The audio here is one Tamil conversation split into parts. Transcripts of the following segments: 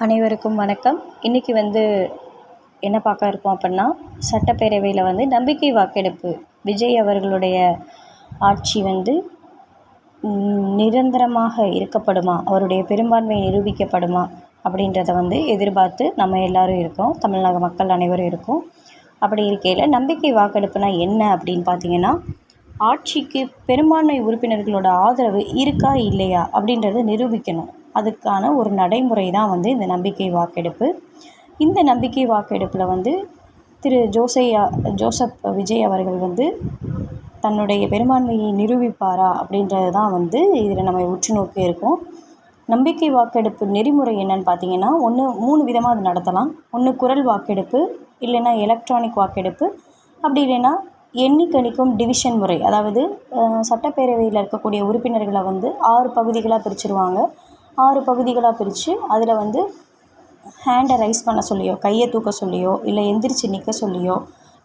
அனைவருக்கும் வணக்கம். இன்றைக்கி என்ன பார்க்க இருக்கோம் அப்படின்னா, சட்டப்பேரவையில் நம்பிக்கை வாக்கெடுப்பு விஜய் அவர்களுடைய ஆட்சி நிரந்தரமாக இருக்கப்படுமா, அவருடைய பெரும்பான்மை நிரூபிக்கப்படுமா அப்படின்றத எதிர்பார்த்து நம்ம எல்லோரும் இருக்கோம், தமிழக மக்கள் அனைவரும் இருக்கோம். அப்படி இருக்கையில் நம்பிக்கை வாக்கெடுப்புனா என்ன அப்படின்னு பார்த்திங்கன்னா, ஆட்சிக்கு பெரும்பான்மை உறுப்பினர்களோட ஆதரவு இருக்கா இல்லையா அப்படின்றத நிரூபிக்கணும். அதுக்கான ஒரு நடைமுறை தான் இந்த நம்பிக்கை வாக்கெடுப்பு. இந்த நம்பிக்கை வாக்கெடுப்பில் திரு ஜோசப் விஜய் அவர்கள் தன்னுடைய பெரும்பான்மையை நிரூபிப்பாரா அப்படின்றது தான் இதில் நம்ம உற்று நோக்கி இருக்கோம். நம்பிக்கை வாக்கெடுப்பு நெறிமுறை என்னன்னு பார்த்திங்கன்னா, 3 விதமாக அது நடத்தலாம். ஒன்று குரல் வாக்கெடுப்பு, இல்லைன்னா எலக்ட்ரானிக் வாக்கெடுப்பு, அப்படி இல்லைன்னா எண்ணிக்கணிக்கும் டிவிஷன் முறை. அதாவது சட்டப்பேரவையில் இருக்கக்கூடிய உறுப்பினர்களை 6 பகுதிகளாக பிரிச்சுருவாங்க. 6 பகுதிகளாக பிரித்து அதில் ஹேண்டை ரைஸ் பண்ண சொல்லியோ, கையை தூக்க சொல்லியோ, இல்லை எந்திரிச்சு நிற்க சொல்லியோ,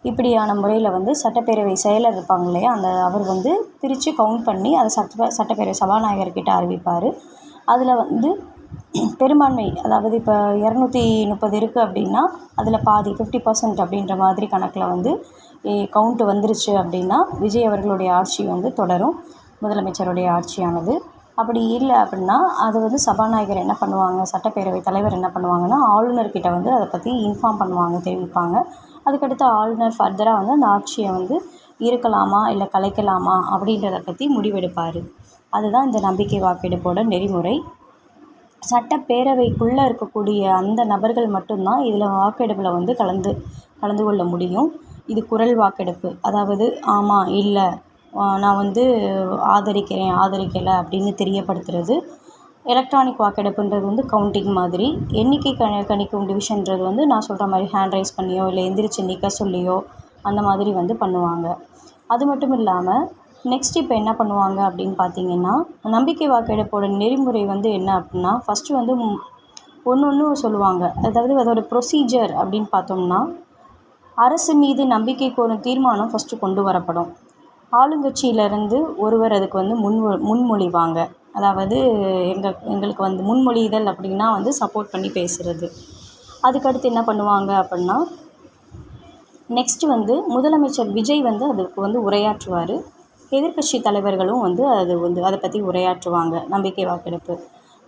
இப்படியான முறையில் சட்டப்பேரவை செயலர் இருப்பாங்க இல்லையா, அவர் பிரித்து கவுண்ட் பண்ணி அதை சட்டப்பேரவை சபாநாயகர்கிட்ட அறிவிப்பார். அதில் பெரும்பான்மை, அதாவது இப்போ 230 இருக்குது அப்படின்னா அதில் பாதி 50% அப்படின்ற மாதிரி கணக்கில் கவுண்ட்டு வந்துருச்சு அப்படின்னா விஜய் அவர்களுடைய ஆட்சி தொடரும், முதலமைச்சருடைய ஆட்சியானது. அப்படி இல்லை அப்படின்னா அது சபாநாயகர் என்ன பண்ணுவாங்க, சட்டப்பேரவை தலைவர் என்ன பண்ணுவாங்கன்னா, ஆளுநர்கிட்ட அதை பற்றி இன்ஃபார்ம் பண்ணுவாங்க, தெரிவிப்பாங்க. அதுக்கடுத்து ஆளுநர் ஃபர்தராக அந்த ஆட்சியை இருக்கலாமா இல்லை கலைக்கலாமா அப்படின்றத பற்றி முடிவெடுப்பார். அதுதான் இந்த நம்பிக்கை வாக்கெடுப்போட நெறிமுறை. சட்டப்பேரவைக்குள்ளே இருக்கக்கூடிய அந்த நபர்கள் மட்டும்தான் இதில் வாக்கெடுப்பில் கலந்து கொள்ள முடியும். இது குரல் வாக்கெடுப்பு, அதாவது ஆமாம் இல்லை, நான் ஆதரிக்கிறேன் ஆதரிக்கலை அப்படின்னு தெரியப்படுத்துறது. எலக்ட்ரானிக் வாக்கெடுப்புன்றது கவுண்டிங் மாதிரி. எண்ணிக்கை கணிக்கும் டிவிஷன்றது நான் சொல்கிற மாதிரி ஹேண்ட் ரைஸ் பண்ணியோ இல்லை எந்திரிச்சு நிற்க சொல்லியோ அந்த மாதிரி பண்ணுவாங்க. அது மட்டும் இல்லாமல் நெக்ஸ்ட் இப்போ என்ன பண்ணுவாங்க அப்படின்னு பார்த்திங்கன்னா, நம்பிக்கை வாக்கெடுப்போட நெறிமுறை என்ன அப்படின்னா, ஃபஸ்ட்டு ஒன்று சொல்லுவாங்க. அதாவது அதோட ப்ரொசீஜர் அப்படின்னு பார்த்தோம்னா, அரசு மீது நம்பிக்கை கோரும் தீர்மானம் ஃபஸ்ட்டு கொண்டு வரப்படும். ஆளுங்கட்சியிலேருந்து ஒருவர் அதுக்கு முன்மொழிவாங்க. அதாவது எங்களுக்கு முன்மொழிதல் அப்படின்னா சப்போர்ட் பண்ணி பேசுகிறது. அதுக்கடுத்து என்ன பண்ணுவாங்க அப்படின்னா, நெக்ஸ்ட்டு முதலமைச்சர் விஜய் அதுக்கு உரையாற்றுவார். எதிர்க்கட்சி தலைவர்களும் அதை பற்றி உரையாற்றுவாங்க. நம்பிக்கை வாக்கெடுப்பு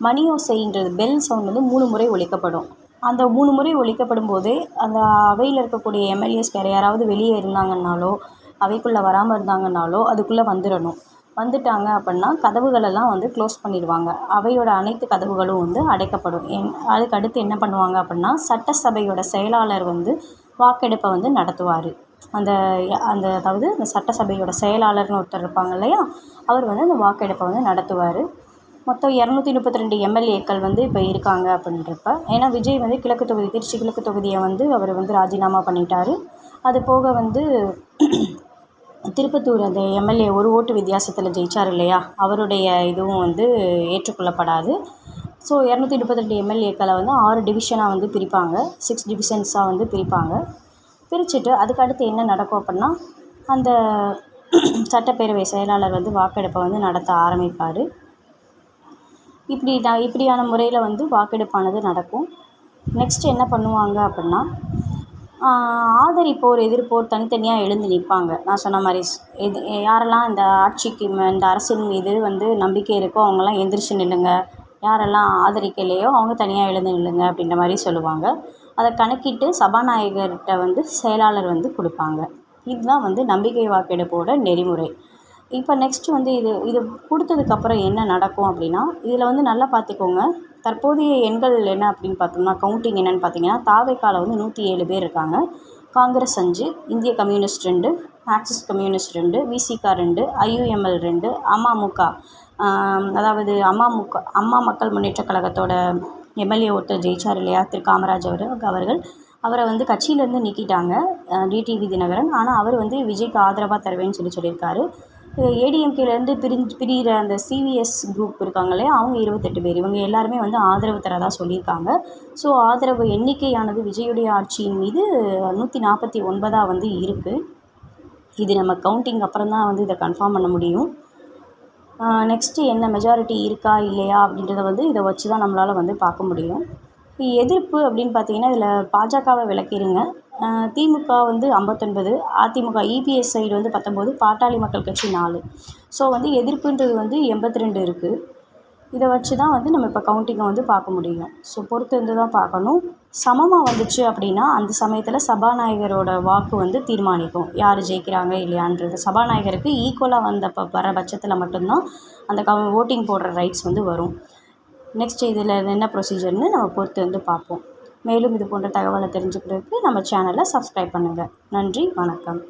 மணியோசைன்றது பெல் சவுண்ட் 3 முறை ஒலிக்கப்படும். அந்த 3 முறை ஒலிக்கப்படும் போதே அந்த அவையில் இருக்கக்கூடிய எம்எல்ஏஸ் வேறு யாராவது வெளியே இருந்தாங்கன்னாலோ, அவைக்குள்ளே வராமல் இருந்தாங்கன்னாலோ அதுக்குள்ளே வந்துட்டாங்க அப்படின்னா கதவுகளெல்லாம் க்ளோஸ் பண்ணிடுவாங்க. அவையோட அனைத்து கதவுகளும் அடைக்கப்படும். அதுக்கு அடுத்து என்ன பண்ணுவாங்க அப்படின்னா, சட்டசபையோட செயலாளர் வாக்கெடுப்பை நடத்துவார். அதாவது அந்த சட்டசபையோட செயலாளர்னு ஒருத்தர் இருப்பாங்க இல்லையா, அவர் அந்த வாக்கெடுப்பை நடத்துவார். மொத்தம் 232 எம்எல்ஏக்கள் இப்போ இருக்காங்க அப்படின்றப்ப, ஏன்னா விஜய் திருச்சி கிழக்கு தொகுதியை அவர் ராஜினாமா பண்ணிட்டார். அது போக திருப்பத்தூர் அந்த எம்எல்ஏ 1 ஓட்டு வித்தியாசத்தில் ஜெயிச்சார் இல்லையா, அவருடைய இதுவும் ஏற்றுக்கொள்ளப்படாது. ஸோ 232 எம்எல்ஏக்களை 6 டிவிஷனாக பிரிப்பாங்க, 6 டிவிஷன்ஸாக பிரிப்பாங்க. பிரிச்சுட்டு அதுக்கடுத்து என்ன நடக்கும் அப்படின்னா, அந்த சட்டப்பேரவை செயலாளர் வாக்கெடுப்பை நடத்த ஆரம்பிப்பார். இப்படியான முறையில் வாக்கெடுப்பானது நடக்கும். நெக்ஸ்ட் என்ன பண்ணுவாங்க அப்படின்னா, ஆதரிப்போர் எதிர்ப்போர் தனித்தனியாக எழுந்து நிற்பாங்க. நான் சொன்ன மாதிரி யாரெல்லாம் இந்த ஆட்சிக்கு இந்த அரசின் மீது நம்பிக்கை இருக்கோ அவங்கெல்லாம் எந்திரிச்சு நில்லுங்க, யாரெல்லாம் ஆதரிக்கலையோ அவங்க தனியாக எழுந்து நில்லுங்க அப்படின்ற மாதிரி சொல்லுவாங்க. அதை கணக்கிட்டு சபாநாயகர்கிட்ட செயலாளர் கொடுப்பாங்க. இதுதான் நம்பிக்கை வாக்கெடுப்போட நெறிமுறை. இப்போ நெக்ஸ்ட்டு இது கொடுத்ததுக்கப்புறம் என்ன நடக்கும் அப்படின்னா, இதில் நல்லா பார்த்துக்கோங்க. தற்போதைய எண்கள் என்ன அப்படின்னு பார்த்தோம்னா, கவுண்டிங் என்னென்னு பார்த்தீங்கன்னா, தாவேக்கால 107 பேர் இருக்காங்க. காங்கிரஸ் 5, இந்திய communist 2, Marxist communist 2, Visika 2, IUML 2, AMMK, அதாவது அம்மா மக்கள் முன்னேற்ற கழகத்தோட எம்எல்ஏ ஒருத்தர் ஜெயிச்சார் இல்லையா, திரு காமராஜ் அவரை கட்சியிலேருந்து நீக்கிட்டாங்க, டிடிவி தினகரன். ஆனால் அவர் விஜய்க்கு ஆதரவாக தருவேன்னு சொல்லியிருக்காரு. ஏடிஎம்கேலேருந்து பிரிகிற அந்த சிவிஎஸ் குரூப் இருக்காங்க இல்லையா, அவங்க 28 பேர், இவங்க எல்லாருமே ஆதரவு தரதாக சொல்லியிருக்காங்க. ஸோ ஆதரவு எண்ணிக்கையானது விஜயுடைய ஆட்சியின் மீது 149 இருக்குது. இது நம்ம கவுண்டிங் அப்புறம் தான் இதை கன்ஃபார்ம் பண்ண முடியும். நெக்ஸ்ட்டு என்ன மெஜாரிட்டி இருக்கா இல்லையா அப்படின்றத இதை வச்சு தான் நம்மளால் பார்க்க முடியும். எதிர்ப்பு அப்படின்னு பார்த்தீங்கன்னா இதில் பாஜகவை விளக்கிடுங்க. திமுக வந்து 59, அதிமுக இபிஎஸ் சைடு வந்து 19, பாட்டாளி மக்கள் கட்சி 4. ஸோ வந்து எதிர்ப்புன்றது வந்து 82 இருக்குது. இதை வச்சு தான் வந்து நம்ம இப்போ கவுண்டிங்கை வந்து பார்க்க முடியும். ஸோ பொறுத்து இருந்து தான் பார்க்கணும். சமமாக வந்துச்சு அப்படின்னா அந்த சமயத்தில் சபாநாயகரோட வாக்கு வந்து தீர்மானிக்கும் யார் ஜெயிக்கிறாங்க இல்லையான்றது. சபாநாயகருக்கு ஈக்குவலாக வர பட்சத்தில் மட்டும்தான் அந்த ஓட்டிங் போடுற ரைட்ஸ் வந்து வரும். நெக்ஸ்ட் இதில் என்ன ப்ரொசீஜர்னு நம்ம பொறுத்து வந்து பார்ப்போம். மேலும் இது போன்ற தகவலை தெரிஞ்சுக்கிறதுக்கு நம்ம சேனலை சப்ஸ்கிரைப் பண்ணுங்கள். நன்றி, வணக்கம்.